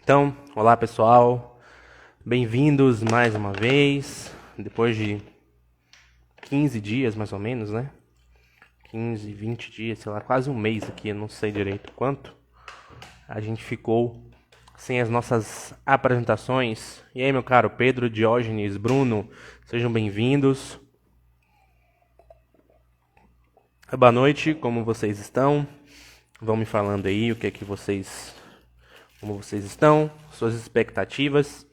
Então, olá pessoal, bem-vindos mais uma vez, depois de 15 dias mais ou menos, né? 15, 20 dias, sei lá, quase um mês aqui, eu não sei direito quanto. A gente ficou sem as nossas apresentações. E aí, meu caro Pedro, Diógenes, Bruno, sejam bem-vindos. Boa noite, como vocês estão? Vão me falando aí o que é que vocês... Como vocês estão, suas expectativas.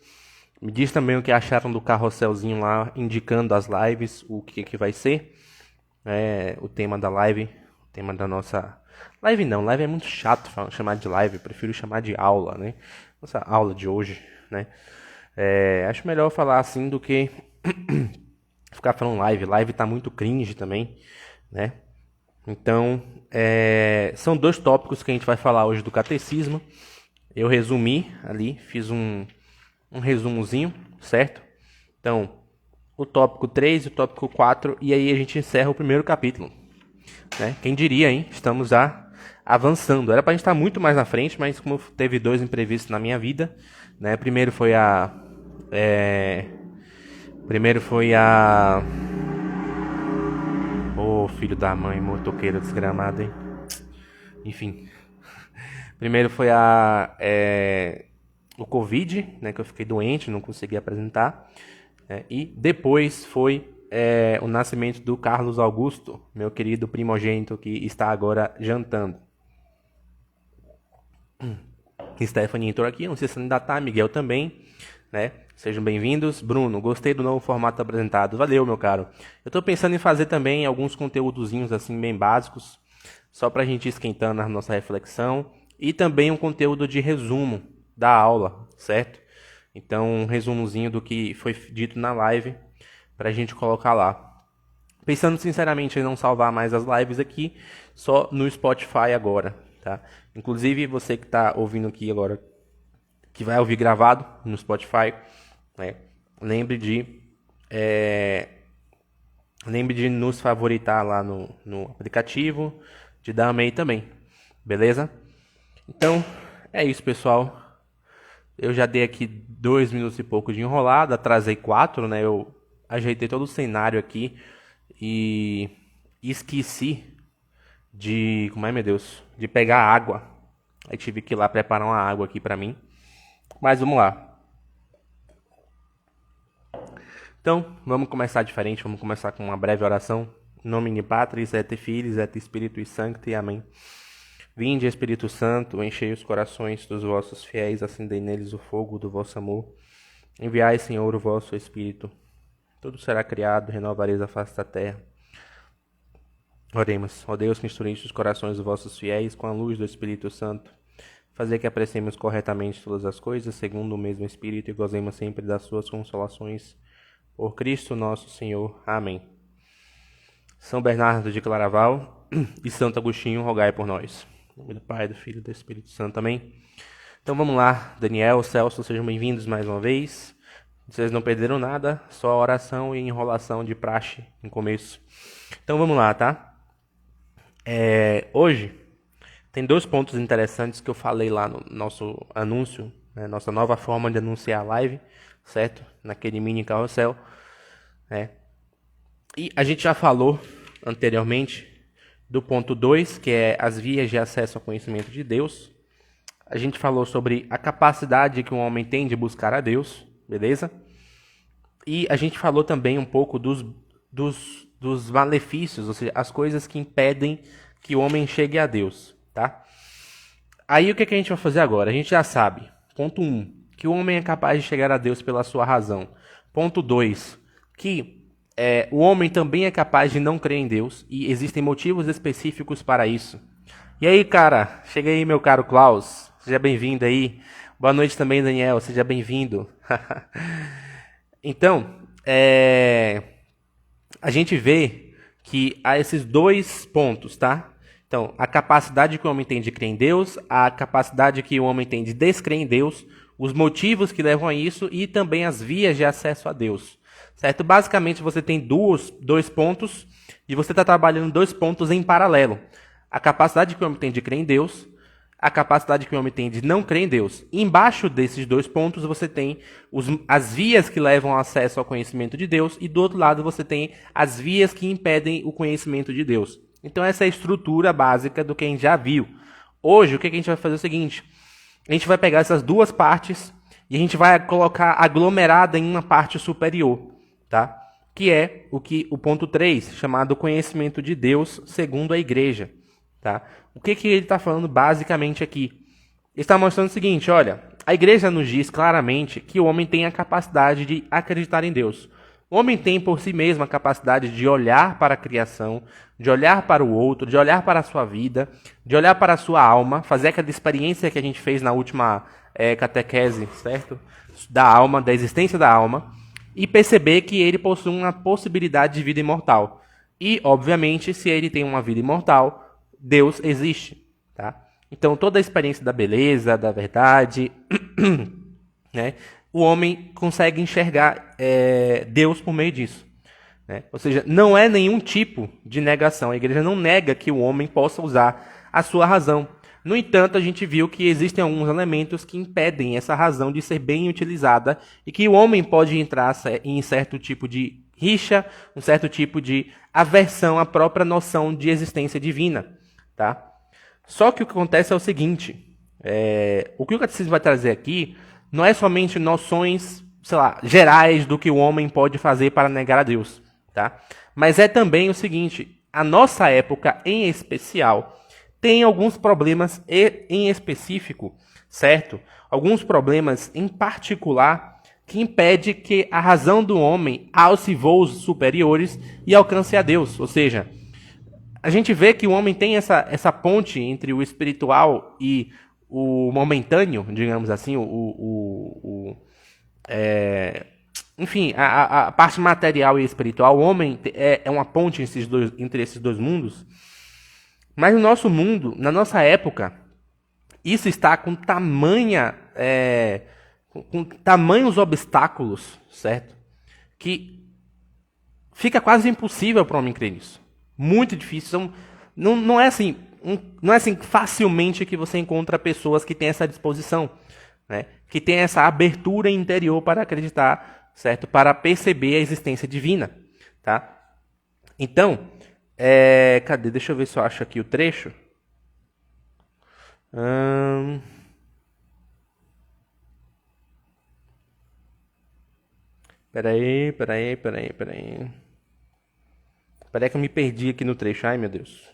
Me diz também o que acharam do carrosselzinho lá, indicando as lives, o que que vai ser. O tema da live, o tema da nossa... Live não, live é muito chato chamar de live, eu prefiro chamar de aula, né? Nossa aula de hoje, né? Acho melhor falar assim do que ficar falando live. Live tá muito cringe também, né? Então, são dois tópicos que a gente vai falar hoje do catecismo. Eu resumi ali, fiz um resumozinho, certo? Então, o tópico 3 e o tópico 4, e aí a gente encerra o primeiro capítulo. Né? Quem diria, hein? Estamos já avançando. Era pra gente estar muito mais na frente, mas como teve dois imprevistos na minha vida, né? Primeiro foi a... Ô, filho da mãe, motoqueiro desgramado, hein? Enfim... Primeiro foi o Covid, né, que eu fiquei doente, não consegui apresentar. E depois foi o nascimento do Carlos Augusto, meu querido primogênito, que está agora jantando. Stephanie entrou aqui, não sei se ainda está, Miguel também, né? Sejam bem-vindos. Bruno, gostei do novo formato apresentado. Valeu, meu caro. Eu estou pensando em fazer também alguns conteúdozinhos assim bem básicos, só para a gente ir esquentando na nossa reflexão. E também um conteúdo de resumo da aula, certo? Então, um resumozinho do que foi dito na live para a gente colocar lá. Pensando sinceramente em não salvar mais as lives aqui, só no Spotify agora, tá? Inclusive, você que está ouvindo aqui agora, que vai ouvir gravado no Spotify, né? Lembre de nos favoritar lá no aplicativo, de dar amei também, beleza? Então, é isso, pessoal. Eu já dei aqui 2 minutos e pouco de enrolada, atrasei 4, né? Eu ajeitei todo o cenário aqui e esqueci de... Como é, meu Deus? De pegar água. Aí tive que ir lá preparar uma água aqui pra mim. Mas vamos lá. Então, vamos começar diferente. Vamos começar com uma breve oração. Em nome de Patris, et Filhos, et Spiritus Sancti. Amém. Vinde, Espírito Santo, enchei os corações dos vossos fiéis, acendei neles o fogo do vosso amor. Enviai, Senhor, o vosso Espírito. Tudo será criado, renovareis a face da terra. Oremos. Ó Deus, que instruíste os corações dos vossos fiéis com a luz do Espírito Santo. Fazer que apreciemos corretamente todas as coisas, segundo o mesmo Espírito, e gozemos sempre das suas consolações. Por Cristo nosso Senhor. Amém. São Bernardo de Claraval e Santo Agostinho, rogai por nós. Em nome do Pai, do Filho e do Espírito Santo. Amém? Então vamos lá. Daniel, Celso, sejam bem-vindos mais uma vez. Vocês não perderam nada, só oração e enrolação de praxe no começo. Então vamos lá, tá? Hoje tem 2 pontos interessantes que eu falei lá no nosso anúncio, né? Nossa nova forma de anunciar a live, certo? Naquele mini carrossel. E a gente já falou anteriormente do ponto 2, que é as vias de acesso ao conhecimento de Deus. A gente falou sobre a capacidade que um homem tem de buscar a Deus, beleza? E a gente falou também um pouco dos malefícios, ou seja, as coisas que impedem que o homem chegue a Deus, tá? Aí o que a gente vai fazer agora? A gente já sabe, ponto 1, que o homem é capaz de chegar a Deus pela sua razão. Ponto 2, que o homem também é capaz de não crer em Deus e existem motivos específicos para isso. E aí, cara? Chega aí, meu caro Klaus. Seja bem-vindo aí. Boa noite também, Daniel. Seja bem-vindo. Então, a gente vê que há esses 2 pontos, tá? Então, a capacidade que o homem tem de crer em Deus, a capacidade que o homem tem de descrer em Deus, os motivos que levam a isso e também as vias de acesso a Deus. Certo? Basicamente, você tem 2 pontos e você está trabalhando 2 pontos em paralelo. A capacidade que o homem tem de crer em Deus a capacidade que o homem tem de não crer em Deus. E embaixo desses dois pontos você tem as vias que levam ao acesso ao conhecimento de Deus, e do outro lado você tem as vias que impedem o conhecimento de Deus. Então essa é a estrutura básica do que a gente já viu. Hoje o que a gente vai fazer é o seguinte: a gente vai pegar essas duas partes e a gente vai colocar aglomerada em uma parte superior, tá? Que é o ponto 3, chamado conhecimento de Deus segundo a igreja. Tá? O que ele está falando basicamente aqui? Ele está mostrando o seguinte: olha, a igreja nos diz claramente que o homem tem a capacidade de acreditar em Deus. O homem tem por si mesmo a capacidade de olhar para a criação, de olhar para o outro, de olhar para a sua vida, de olhar para a sua alma, fazer aquela experiência que a gente fez na última catequese, certo? Da alma, da existência da alma, e perceber que ele possui uma possibilidade de vida imortal. E, obviamente, se ele tem uma vida imortal, Deus existe, tá? Então, toda a experiência da beleza, da verdade, né, o homem consegue enxergar Deus por meio disso, né? Ou seja, não é nenhum tipo de negação. A igreja não nega que o homem possa usar a sua razão. No entanto, a gente viu que existem alguns elementos que impedem essa razão de ser bem utilizada e que o homem pode entrar em certo tipo de rixa, um certo tipo de aversão à própria noção de existência divina. Tá? Só que o que acontece é o seguinte: o que o catecismo vai trazer aqui não é somente noções, sei lá, gerais do que o homem pode fazer para negar a Deus, tá? Mas é também o seguinte: a nossa época em especial tem alguns problemas em específico, certo? Alguns problemas em particular que impede que a razão do homem alce voos superiores e alcance a Deus. Ou seja, a gente vê que o homem tem essa ponte entre o espiritual e o momentâneo, digamos assim, enfim, a parte material e espiritual. O homem é uma ponte entre esses dois mundos. Mas no nosso mundo, na nossa época, isso está com tamanhos obstáculos, certo? Que fica quase impossível para o homem crer nisso. Muito difícil. Não é assim facilmente que você encontra pessoas que têm essa disposição, né? Que têm essa abertura interior para acreditar, certo? Para perceber a existência divina, tá? Então, cadê? Deixa eu ver se eu acho aqui o trecho. Peraí. Peraí que eu me perdi aqui no trecho. Ai, meu Deus.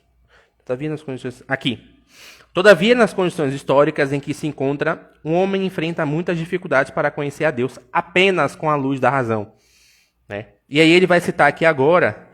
Todavia, nas condições... Aqui. Todavia, nas condições históricas em que se encontra, um homem enfrenta muitas dificuldades para conhecer a Deus apenas com a luz da razão, né? E aí ele vai citar aqui agora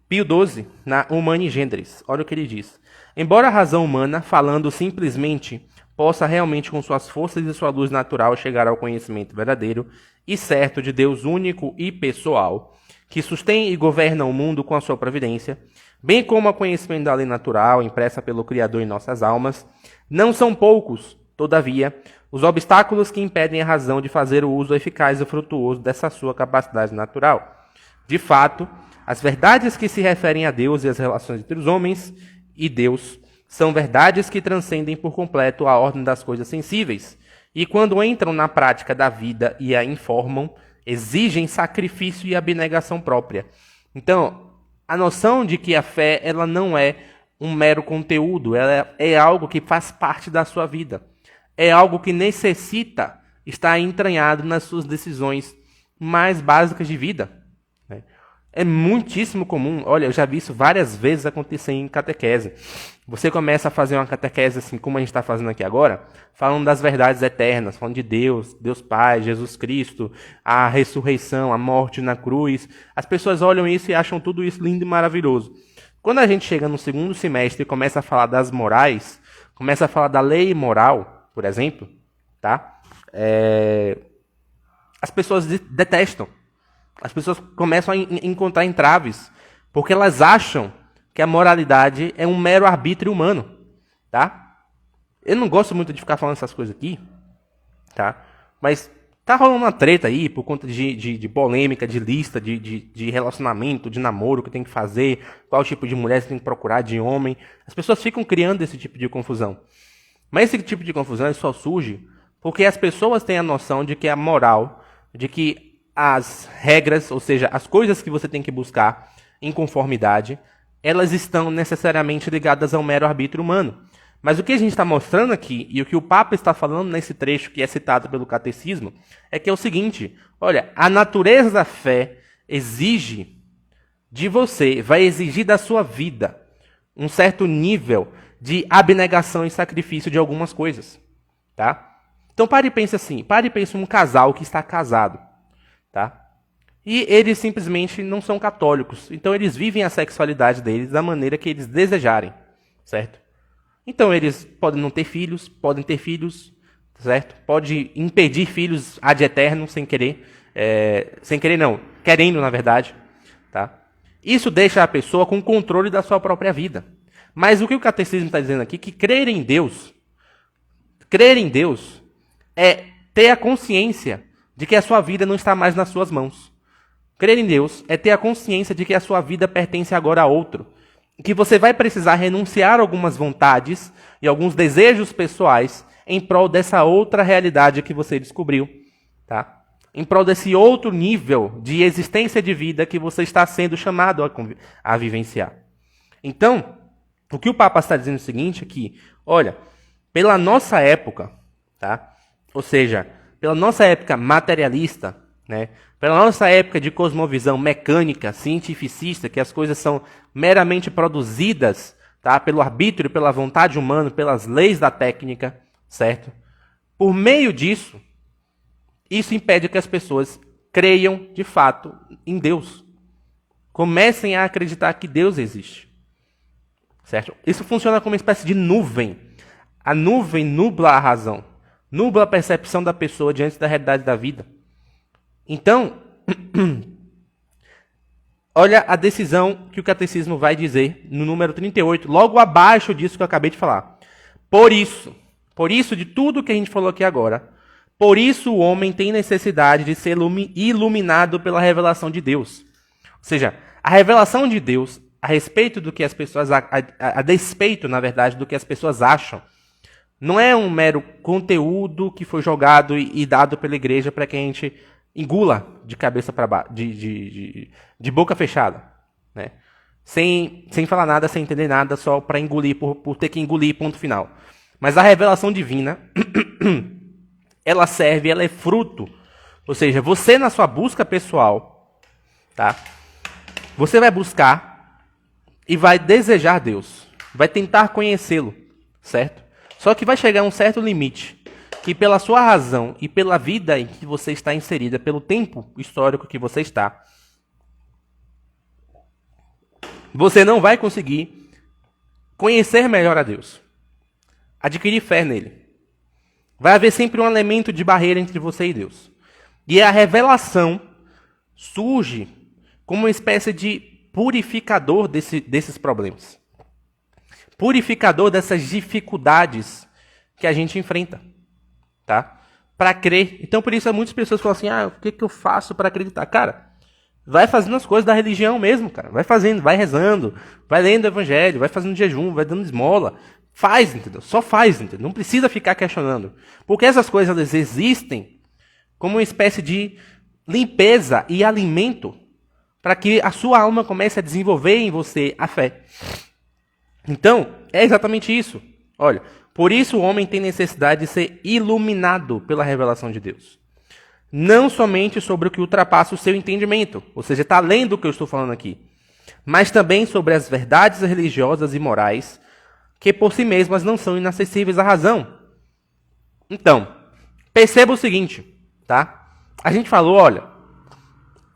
Pio XII, na Humani Generis. Olha o que ele diz. Embora a razão humana, falando simplesmente, possa realmente com suas forças e sua luz natural chegar ao conhecimento verdadeiro e certo de Deus único e pessoal, que sustém e governa o mundo com a sua providência, bem como o conhecimento da lei natural impressa pelo Criador em nossas almas, não são poucos, todavia, os obstáculos que impedem a razão de fazer o uso eficaz e frutuoso dessa sua capacidade natural. De fato, as verdades que se referem a Deus e as relações entre os homens e Deus são verdades que transcendem por completo a ordem das coisas sensíveis, e quando entram na prática da vida e a informam, exigem sacrifício e abnegação própria. Então, a noção de que a fé ela não é um mero conteúdo, ela é algo que faz parte da sua vida. É algo que necessita estar entranhado nas suas decisões mais básicas de vida. É muitíssimo comum, olha, eu já vi isso várias vezes acontecer em catequese. Você começa a fazer uma catequese assim como a gente está fazendo aqui agora, falando das verdades eternas, falando de Deus, Deus Pai, Jesus Cristo, a ressurreição, a morte na cruz. As pessoas olham isso e acham tudo isso lindo e maravilhoso. Quando a gente chega no segundo semestre e começa a falar das morais, começa a falar da lei moral, por exemplo, tá? As pessoas detestam. As pessoas começam a encontrar entraves, porque elas acham que a moralidade é um mero arbítrio humano, tá? Eu não gosto muito de ficar falando essas coisas aqui, tá? Mas tá rolando uma treta aí por conta de polêmica, de lista, de relacionamento, de namoro que tem que fazer, qual tipo de mulher você tem que procurar, de homem. As pessoas ficam criando esse tipo de confusão. Mas esse tipo de confusão só surge porque as pessoas têm a noção de que a moral, de que as regras, ou seja, as coisas que você tem que buscar em conformidade, elas estão necessariamente ligadas ao mero arbítrio humano. Mas o que a gente está mostrando aqui, e o que o Papa está falando nesse trecho que é citado pelo Catecismo, é que é o seguinte: olha, a natureza da fé exige de você, vai exigir da sua vida um certo nível de abnegação e sacrifício de algumas coisas, tá? Então pare e pense assim, pare e pense um casal que está casado, tá? E eles simplesmente não são católicos, então eles vivem a sexualidade deles da maneira que eles desejarem, certo? Então eles podem não ter filhos, podem ter filhos, certo? Pode impedir filhos ad eterno sem querer, sem querer não, querendo na verdade, tá? Isso deixa a pessoa com controle da sua própria vida. Mas o que o catecismo está dizendo aqui, que crer em Deus é ter a consciência de que a sua vida não está mais nas suas mãos. Crer em Deus é ter a consciência de que a sua vida pertence agora a outro. Que você vai precisar renunciar a algumas vontades e alguns desejos pessoais em prol dessa outra realidade que você descobriu, tá? Em prol desse outro nível de existência de vida que você está sendo chamado a vivenciar. Então, o que o Papa está dizendo é o seguinte, é que, olha, pela nossa época, tá? Ou seja, pela nossa época materialista, né? Pela nossa época de cosmovisão mecânica, cientificista, que as coisas são meramente produzidas, tá? Pelo arbítrio, pela vontade humana, pelas leis da técnica, certo? Por meio disso, isso impede que as pessoas creiam, de fato, em Deus. Comecem a acreditar que Deus existe. Certo? Isso funciona como uma espécie de nuvem. A nuvem nubla a razão. Nubla a percepção da pessoa diante da realidade da vida. Então, olha a decisão que o Catecismo vai dizer no número 38, logo abaixo disso que eu acabei de falar. Por isso de tudo que a gente falou aqui agora, por isso o homem tem necessidade de ser iluminado pela revelação de Deus. Ou seja, a revelação de Deus a respeito do que as pessoas, a despeito, na verdade, do que as pessoas acham, não é um mero conteúdo que foi jogado e dado pela igreja para que a gente engula de cabeça para baixo, de boca fechada, né? Sem falar nada, sem entender nada, só para engolir, por ter que engolir, ponto final. Mas a revelação divina, ela serve, ela é fruto. Ou seja, você na sua busca pessoal, tá? Você vai buscar e vai desejar Deus, vai tentar conhecê-lo, certo? Só que vai chegar a um certo limite, que pela sua razão e pela vida em que você está inserida, pelo tempo histórico que você está, você não vai conseguir conhecer melhor a Deus, adquirir fé nele. Vai haver sempre um elemento de barreira entre você e Deus. E a revelação surge como uma espécie de purificador desses problemas. Purificador dessas dificuldades que a gente enfrenta, tá? Para crer. Então, por isso, muitas pessoas falam assim, o que eu faço para acreditar? Cara, vai fazendo as coisas da religião mesmo, cara. Vai fazendo, vai rezando, vai lendo o evangelho, vai fazendo jejum, vai dando esmola. Faz, entendeu? Só faz, entendeu? Não precisa ficar questionando. Porque essas coisas, elas existem como uma espécie de limpeza e alimento para que a sua alma comece a desenvolver em você a fé. Então, é exatamente isso. Olha, por isso o homem tem necessidade de ser iluminado pela revelação de Deus. Não somente sobre o que ultrapassa o seu entendimento, ou seja, está além do que eu estou falando aqui, mas também sobre as verdades religiosas e morais que por si mesmas não são inacessíveis à razão. Então, perceba o seguinte, tá? A gente falou, olha,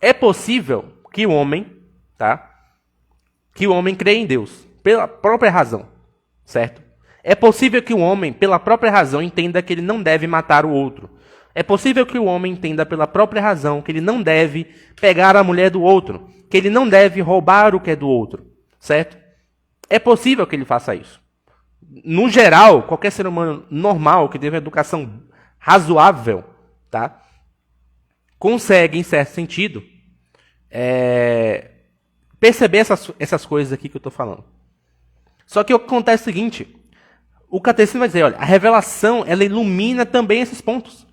é possível que o homem, tá? Que o homem crê em Deus pela própria razão, certo? É possível que o homem, pela própria razão, entenda que ele não deve matar o outro. É possível que o homem entenda pela própria razão que ele não deve pegar a mulher do outro, que ele não deve roubar o que é do outro, certo? É possível que ele faça isso. No geral, qualquer ser humano normal, que teve uma educação razoável, tá? Consegue, em certo sentido, perceber essas coisas aqui que eu estou falando. Só que o que acontece é o seguinte, o catecismo vai dizer, olha, a revelação, ela ilumina também esses pontos.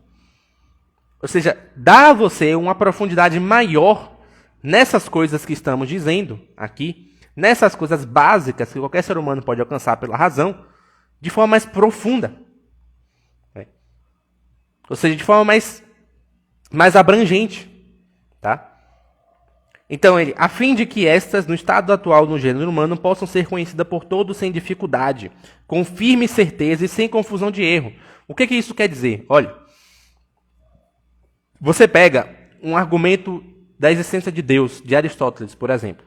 Ou seja, dá a você uma profundidade maior nessas coisas que estamos dizendo aqui, nessas coisas básicas que qualquer ser humano pode alcançar pela razão, de forma mais profunda. Ou seja, de forma mais abrangente. Tá? Então, a fim de que estas, no estado atual no gênero humano, possam ser conhecidas por todos sem dificuldade, com firme certeza e sem confusão de erro. O que isso quer dizer? Olha, você pega um argumento da existência de Deus, de Aristóteles, por exemplo.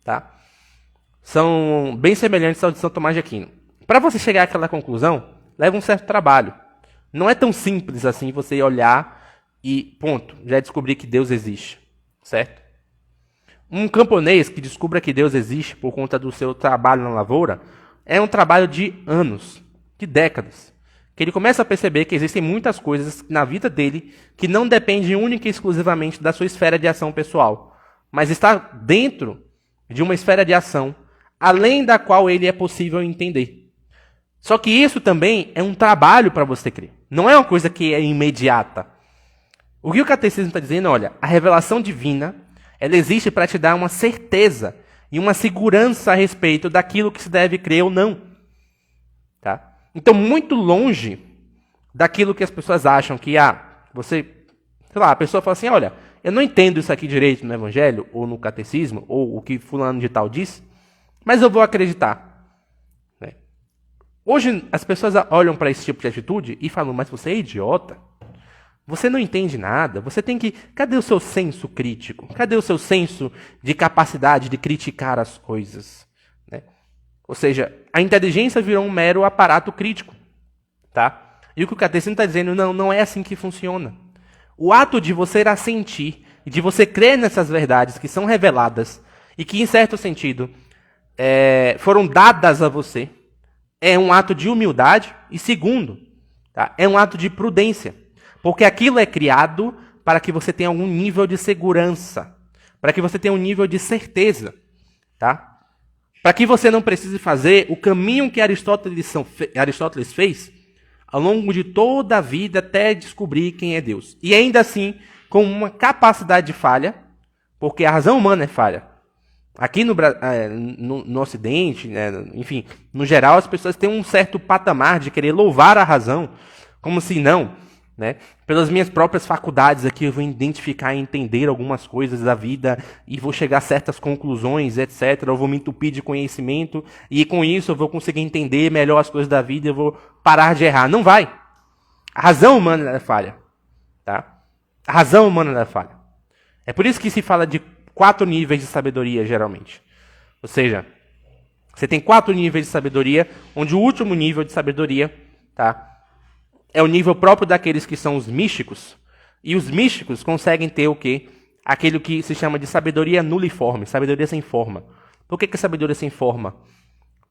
Tá? São bem semelhantes ao de São Tomás de Aquino. Para você chegar àquela conclusão, leva um certo trabalho. Não é tão simples assim você olhar e, ponto, já descobrir que Deus existe. Certo? Um camponês que descubra que Deus existe por conta do seu trabalho na lavoura é um trabalho de anos, de décadas. Que ele começa a perceber que existem muitas coisas na vida dele que não dependem única e exclusivamente da sua esfera de ação pessoal, mas está dentro de uma esfera de ação além da qual ele é possível entender. Só que isso também é um trabalho para você crer. Não é uma coisa que é imediata. O que o catecismo está dizendo, olha, a revelação divina, ela existe para te dar uma certeza e uma segurança a respeito daquilo que se deve crer ou não. Tá? Então, muito longe daquilo que as pessoas acham que, a pessoa fala assim, olha, eu não entendo isso aqui direito no Evangelho, ou no Catecismo, ou o que fulano de tal diz, mas eu vou acreditar. Né? Hoje, as pessoas olham para esse tipo de atitude e falam, mas você é idiota? Você não entende nada, você tem que... Cadê o seu senso crítico? Cadê o seu senso de capacidade de criticar as coisas? Né? Ou seja, a inteligência virou um mero aparato crítico. Tá? E o que o catecismo está dizendo, não é assim que funciona. O ato de você assentir e de você crer nessas verdades que são reveladas e que, em certo sentido, foram dadas a você, é um ato de humildade e, segundo, tá? É um ato de prudência. Porque aquilo é criado para que você tenha algum nível de segurança, para que você tenha um nível de certeza, tá? Para que você não precise fazer o caminho que Aristóteles fez ao longo de toda a vida até descobrir quem é Deus. E ainda assim, com uma capacidade de falha, porque a razão humana é falha. Aqui no Ocidente, né, enfim, no geral, as pessoas têm um certo patamar de querer louvar a razão, como se não... Né? Pelas minhas próprias faculdades aqui eu vou identificar e entender algumas coisas da vida e vou chegar a certas conclusões, etc. Eu vou me entupir de conhecimento e com isso eu vou conseguir entender melhor as coisas da vida e eu vou parar de errar. Não vai. A razão humana é falha. Tá? A razão humana é falha. É por isso que se fala de 4 níveis de sabedoria, geralmente. Ou seja, você tem 4 níveis de sabedoria, onde o último nível de sabedoria, tá? É o nível próprio daqueles que são os místicos. E os místicos conseguem ter o quê? Aquilo que se chama de sabedoria nuliforme, sabedoria sem forma. Por que sabedoria sem forma?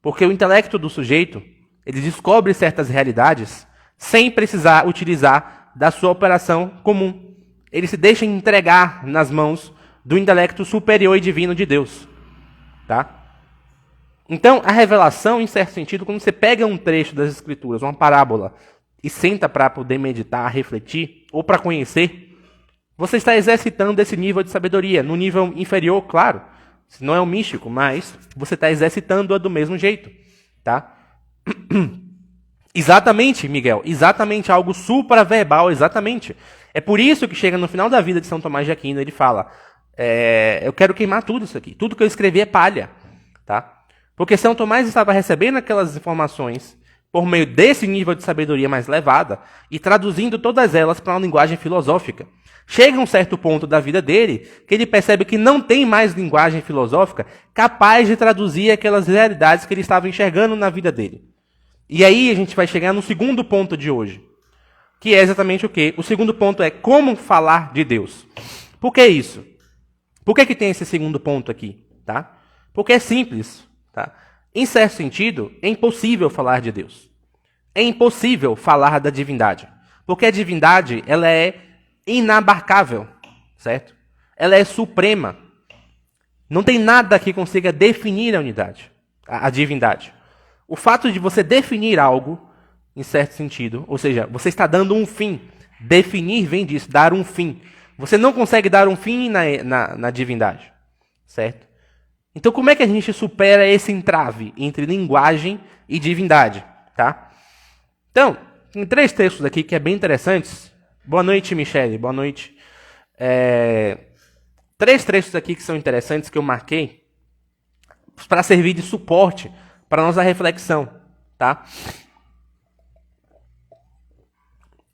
Porque o intelecto do sujeito, ele descobre certas realidades sem precisar utilizar da sua operação comum. Ele se deixa entregar nas mãos do intelecto superior e divino de Deus. Tá? Então, a revelação, em certo sentido, quando você pega um trecho das Escrituras, uma parábola, e senta para poder meditar, refletir, ou para conhecer, você está exercitando esse nível de sabedoria. No nível inferior, claro, não é um místico, mas você está exercitando-a do mesmo jeito. Tá? Exatamente, Miguel, exatamente, algo supraverbal, exatamente. É por isso que chega no final da vida de São Tomás de Aquino, ele fala, eu quero queimar tudo isso aqui, tudo que eu escrevi é palha. Tá? Porque São Tomás estava recebendo aquelas informações por meio desse nível de sabedoria mais elevada, e traduzindo todas elas para uma linguagem filosófica. Chega um certo ponto da vida dele, que ele percebe que não tem mais linguagem filosófica capaz de traduzir aquelas realidades que ele estava enxergando na vida dele. E aí a gente vai chegar no segundo ponto de hoje, que é exatamente o quê? O segundo ponto é como falar de Deus. Por que isso? Por que tem esse segundo ponto aqui? Tá? Porque é simples, tá? Em certo sentido, é impossível falar de Deus. É impossível falar da divindade. Porque a divindade, ela é inabarcável, certo? Ela é suprema. Não tem nada que consiga definir a unidade, a divindade. O fato de você definir algo, em certo sentido, ou seja, você está dando um fim. Definir vem disso, dar um fim. Você não consegue dar um fim na divindade, certo? Então, como é que a gente supera esse entrave entre linguagem e divindade, tá? Então, tem 3 textos aqui que é bem interessantes. Boa noite, Michele. Boa noite. 3 textos aqui que são interessantes que eu marquei para servir de suporte para a nossa reflexão, tá?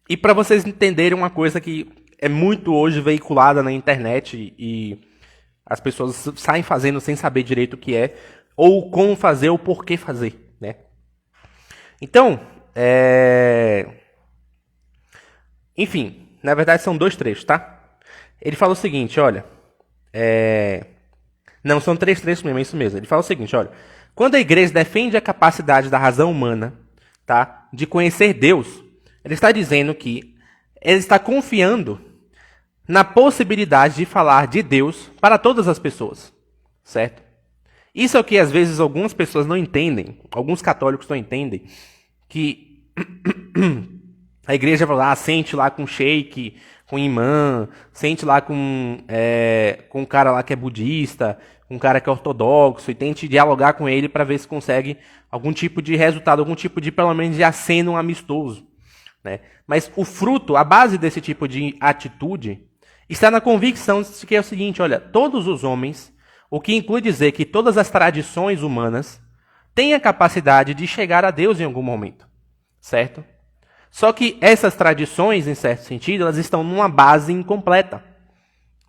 E para vocês entenderem uma coisa que é muito hoje veiculada na internet e as pessoas saem fazendo sem saber direito o que é, ou como fazer, ou por que fazer, né? Então, enfim, na verdade são 2 trechos, tá? Ele fala o seguinte, olha, não, são 3 trechos mesmo, é isso mesmo. Ele fala o seguinte, olha, quando a igreja defende a capacidade da razão humana, tá, de conhecer Deus, ele está dizendo que ele está confiando na possibilidade de falar de Deus para todas as pessoas, certo? Isso é o que às vezes algumas pessoas não entendem, alguns católicos não entendem, que a igreja vai lá, sente lá com sheik, com imã, sente lá com um cara lá que é budista, com um cara que é ortodoxo, e tente dialogar com ele para ver se consegue algum tipo de resultado, algum tipo de, pelo menos, de aceno amistoso, né? Mas o fruto, a base desse tipo de atitude, está na convicção de que é o seguinte, olha, todos os homens, o que inclui dizer que todas as tradições humanas têm a capacidade de chegar a Deus em algum momento, certo? Só que essas tradições, em certo sentido, elas estão numa base incompleta,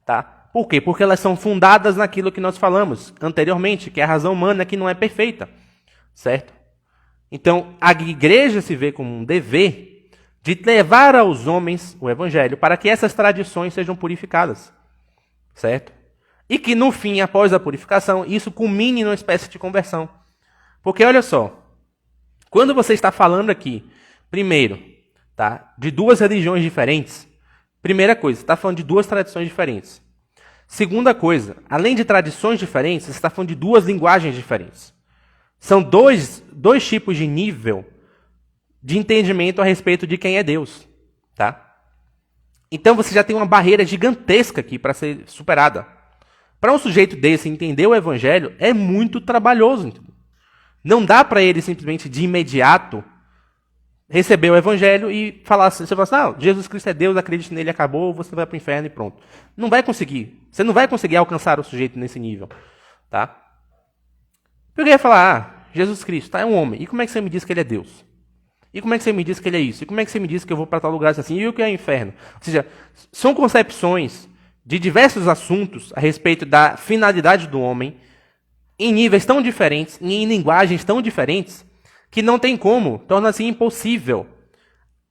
tá? Por quê? Porque elas são fundadas naquilo que nós falamos anteriormente, que é a razão humana que não é perfeita, certo? Então, a igreja se vê como um dever de levar aos homens o evangelho para que essas tradições sejam purificadas, certo? E que no fim, após a purificação, isso culmine numa espécie de conversão. Porque olha só, quando você está falando aqui, primeiro, tá, de 2 religiões diferentes, primeira coisa, você está falando de 2 tradições diferentes. Segunda coisa, além de tradições diferentes, você está falando de 2 linguagens diferentes. São dois tipos de nível de entendimento a respeito de quem é Deus, tá? Então você já tem uma barreira gigantesca aqui para ser superada. Para um sujeito desse entender o evangelho é muito trabalhoso. Entendeu? Não dá para ele simplesmente de imediato receber o evangelho e falar assim, você fala assim, não, Jesus Cristo é Deus, acredite nele, acabou, você vai para o inferno e pronto. Não vai conseguir. Você não vai conseguir alcançar o sujeito nesse nível, tá? Porque ele ia falar, Jesus Cristo, tá, é um homem. E como é que você me diz que ele é Deus? E como é que você me diz que ele é isso? E como é que você me diz que eu vou para tal lugar assim? E o que é o inferno? Ou seja, são concepções de diversos assuntos a respeito da finalidade do homem em níveis tão diferentes, em linguagens tão diferentes, que não tem como, torna-se impossível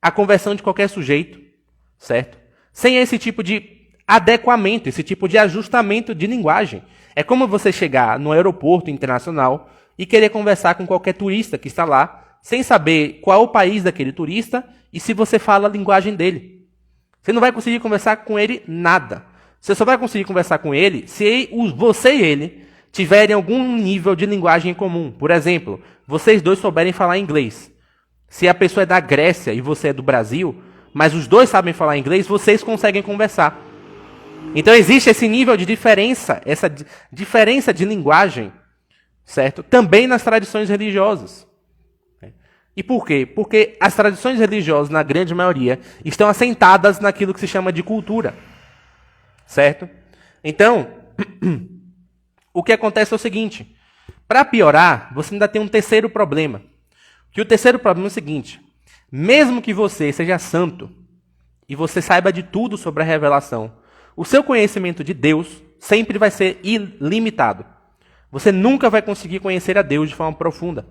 a conversão de qualquer sujeito, certo? Sem esse tipo de adequamento, esse tipo de ajustamento de linguagem. É como você chegar no aeroporto internacional e querer conversar com qualquer turista que está lá, sem saber qual é o país daquele turista e se você fala a linguagem dele. Você não vai conseguir conversar com ele nada. Você só vai conseguir conversar com ele se você e ele tiverem algum nível de linguagem em comum. Por exemplo, vocês dois souberem falar inglês. Se a pessoa é da Grécia e você é do Brasil, mas os dois sabem falar inglês, vocês conseguem conversar. Então existe esse nível de diferença, essa diferença de linguagem, certo? Também nas tradições religiosas. E por quê? Porque as tradições religiosas, na grande maioria, estão assentadas naquilo que se chama de cultura. Certo? Então, o que acontece é o seguinte. Para piorar, você ainda tem um terceiro problema. Que o terceiro problema é o seguinte. Mesmo que você seja santo e você saiba de tudo sobre a revelação, o seu conhecimento de Deus sempre vai ser ilimitado. Você nunca vai conseguir conhecer a Deus de forma profunda.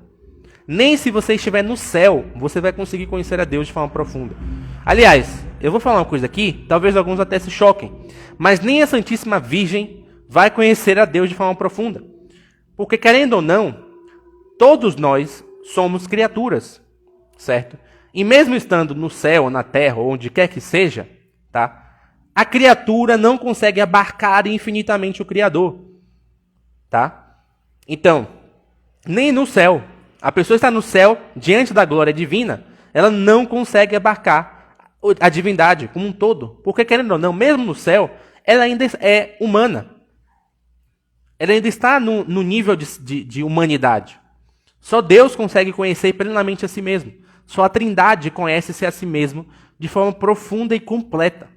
Nem se você estiver no céu, você vai conseguir conhecer a Deus de forma profunda. Aliás, eu vou falar uma coisa aqui, talvez alguns até se choquem, mas nem a Santíssima Virgem vai conhecer a Deus de forma profunda. Porque, querendo ou não, todos nós somos criaturas, certo? E mesmo estando no céu, na terra, ou onde quer que seja, tá? A criatura não consegue abarcar infinitamente o Criador, tá? Então, nem no céu A pessoa está no céu, diante da glória divina, ela não consegue abarcar a divindade como um todo. Porque, querendo ou não, mesmo no céu, ela ainda é humana. Ela ainda está no nível de humanidade. Só Deus consegue conhecer plenamente a si mesmo. Só a Trindade conhece-se a si mesmo de forma profunda e completa.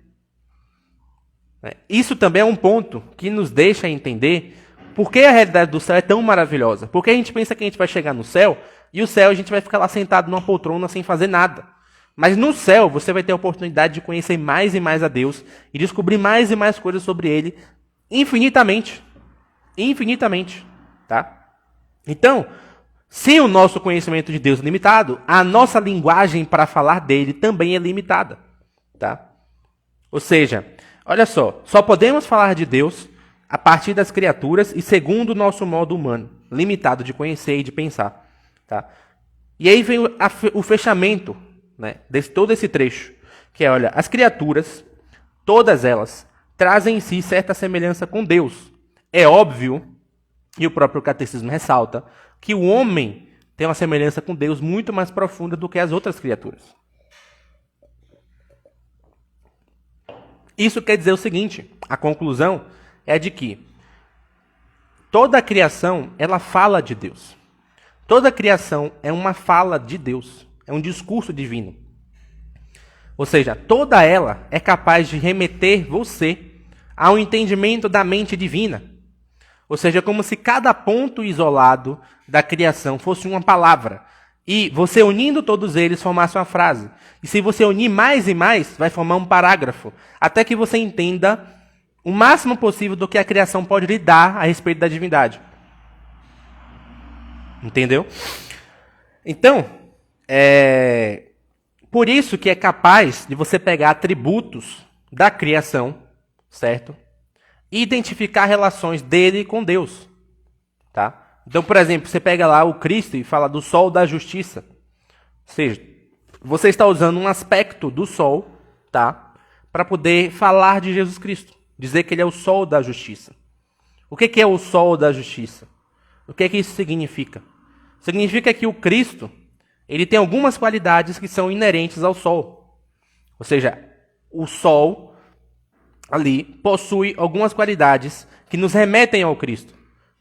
Isso também é um ponto que nos deixa entender por que a realidade do céu é tão maravilhosa. Porque a gente pensa que a gente vai chegar no céu e o céu a gente vai ficar lá sentado numa poltrona sem fazer nada. Mas no céu você vai ter a oportunidade de conhecer mais e mais a Deus e descobrir mais e mais coisas sobre Ele infinitamente. Infinitamente. Tá? Então, se o nosso conhecimento de Deus é limitado, a nossa linguagem para falar dele também é limitada. Tá? Ou seja, olha só podemos falar de Deus a partir das criaturas e segundo o nosso modo humano, limitado de conhecer e de pensar. Tá? E aí vem o fechamento, né, de todo esse trecho, que é, olha, as criaturas, todas elas, trazem em si certa semelhança com Deus. É óbvio, e o próprio catecismo ressalta, que o homem tem uma semelhança com Deus muito mais profunda do que as outras criaturas. Isso quer dizer o seguinte, a conclusão é de que toda a criação, ela fala de Deus. Toda a criação é uma fala de Deus, é um discurso divino. Ou seja, toda ela é capaz de remeter você ao entendimento da mente divina. Ou seja, como se cada ponto isolado da criação fosse uma palavra. E você unindo todos eles formasse uma frase. E se você unir mais e mais, vai formar um parágrafo. Até que você entenda o máximo possível do que a criação pode lhe dar a respeito da divindade. Entendeu? Então, por isso que é capaz de você pegar atributos da criação, certo? E identificar relações dele com Deus. Tá? Então, por exemplo, você pega lá o Cristo e fala do sol da justiça. Ou seja, você está usando um aspecto do sol, tá, para poder falar de Jesus Cristo. Dizer que ele é o sol da justiça. O que é o sol da justiça? O que isso significa? Significa que o Cristo, ele tem algumas qualidades que são inerentes ao sol. Ou seja, o sol ali possui algumas qualidades que nos remetem ao Cristo.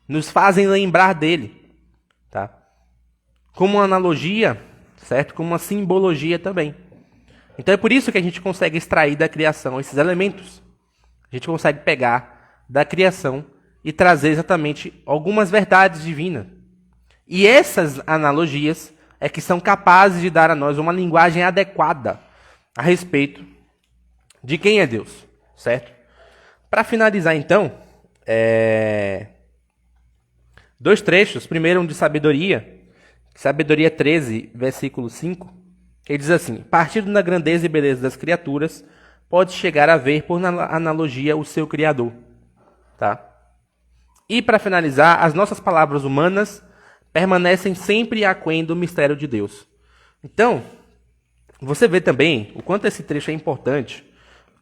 Nos fazem lembrar dele. Tá? Como uma analogia, certo? Como uma simbologia também. Então é por isso que a gente consegue extrair da criação esses elementos. A gente consegue pegar da criação e trazer exatamente algumas verdades divinas. E essas analogias é que são capazes de dar a nós uma linguagem adequada a respeito de quem é Deus, certo? Para finalizar, então, dois trechos. Primeiro, um de Sabedoria, Sabedoria 13, versículo 5, que diz assim: partindo da grandeza e beleza das criaturas, pode chegar a ver, por analogia, o seu Criador. Tá? E, para finalizar, as nossas palavras humanas permanecem sempre aquém do mistério de Deus. Então, você vê também o quanto esse trecho é importante.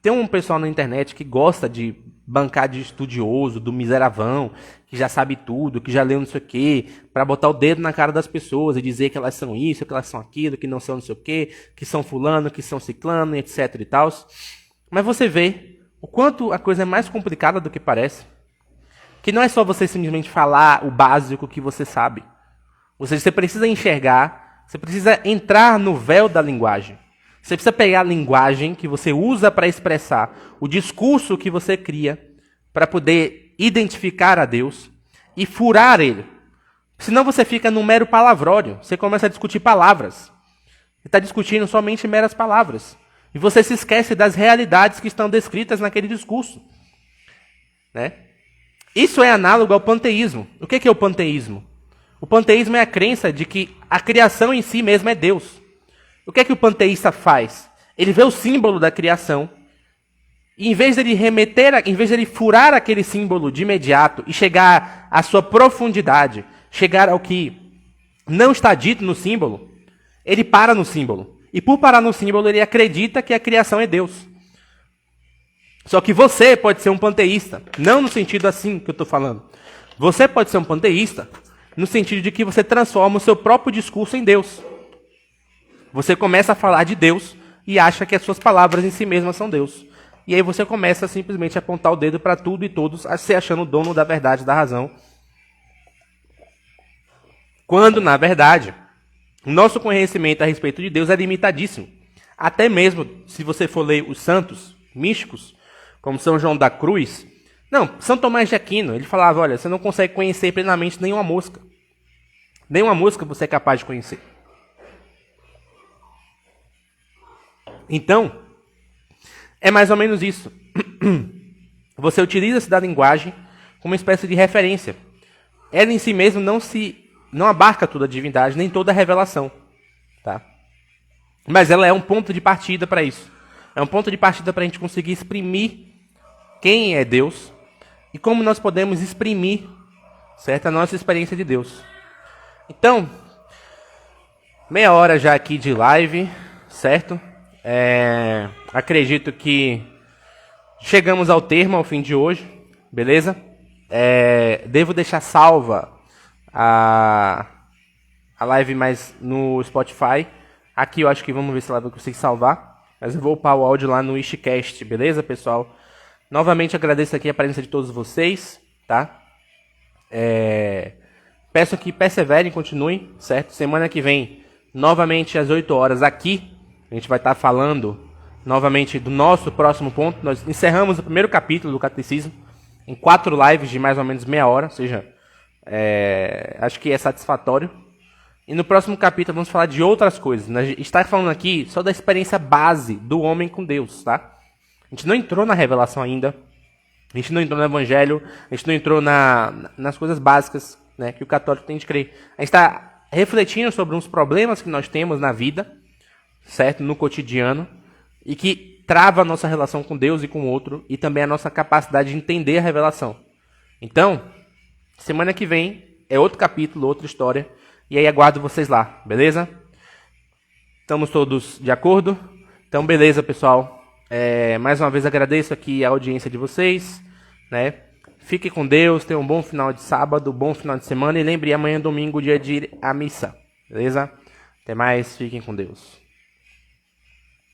Tem um pessoal na internet que gosta de bancar de estudioso, do miseravão, que já sabe tudo, que já leu não sei o quê, para botar o dedo na cara das pessoas e dizer que elas são isso, que elas são aquilo, que não são não sei o quê, que são fulano, que são ciclano, etc e tal. Mas você vê o quanto a coisa é mais complicada do que parece. Que não é só você simplesmente falar o básico que você sabe. Ou seja, você precisa enxergar, você precisa entrar no véu da linguagem. Você precisa pegar a linguagem que você usa para expressar o discurso que você cria para poder identificar a Deus e furar ele. Senão você fica num mero palavrório. Você começa a discutir palavras. Você está discutindo somente meras palavras. E você se esquece das realidades que estão descritas naquele discurso. Né? Isso é análogo ao panteísmo. O que é o panteísmo? O panteísmo é a crença de que a criação em si mesma é Deus. O que é que o panteísta faz? Ele vê o símbolo da criação e, em vez de ele furar aquele símbolo de imediato e chegar à sua profundidade, chegar ao que não está dito no símbolo, ele para no símbolo. E por parar no símbolo, ele acredita que a criação é Deus. Só que você pode ser um panteísta, não no sentido assim que eu estou falando. Você pode ser um panteísta no sentido de que você transforma o seu próprio discurso em Deus. Você começa a falar de Deus e acha que as suas palavras em si mesmas são Deus. E aí você começa a simplesmente apontar o dedo para tudo e todos, a se achando o dono da verdade, da razão. Quando, na verdade, o nosso conhecimento a respeito de Deus é limitadíssimo. Até mesmo, se você for ler os santos místicos, como São João da Cruz, não, São Tomás de Aquino, ele falava, olha, você não consegue conhecer plenamente nenhuma mosca. Nenhuma mosca você é capaz de conhecer. Então, é mais ou menos isso. Você utiliza-se da linguagem como uma espécie de referência. Ela em si mesma não abarca toda a divindade, nem toda a revelação. Tá? Mas ela é um ponto de partida para isso. É um ponto de partida para a gente conseguir exprimir quem é Deus e como nós podemos exprimir, certo, a nossa experiência de Deus. Então, meia hora já aqui de live, certo? Acredito que chegamos ao termo, ao fim de hoje, beleza? Devo deixar salva a live mais no Spotify. Aqui eu acho que vamos ver se ela vai conseguir salvar. Mas eu vou upar o áudio lá no Ishcast, beleza, pessoal? Novamente agradeço aqui a presença de todos vocês, tá? Peço que perseverem, continuem, certo? Semana que vem, novamente às 8 horas aqui, a gente vai estar falando novamente do nosso próximo ponto. Nós encerramos o primeiro capítulo do Catecismo em 4 lives de mais ou menos meia hora, ou seja, acho que é satisfatório. E no próximo capítulo vamos falar de outras coisas. A gente está falando aqui só da experiência base do homem com Deus, tá? A gente não entrou na revelação ainda, a gente não entrou no Evangelho, a gente não entrou nas coisas básicas, né, que o católico tem de crer. A gente está refletindo sobre uns problemas que nós temos na vida, certo? No cotidiano, e que trava a nossa relação com Deus e com o outro, e também a nossa capacidade de entender a revelação. Então, semana que vem é outro capítulo, outra história, e aí aguardo vocês lá, beleza? Estamos todos de acordo? Então, beleza, pessoal. Mais uma vez agradeço aqui a audiência de vocês, né? Fique com Deus, tenham um bom final de sábado, bom final de semana, e lembre, amanhã domingo, dia de ir à missa, beleza? Até mais, fiquem com Deus.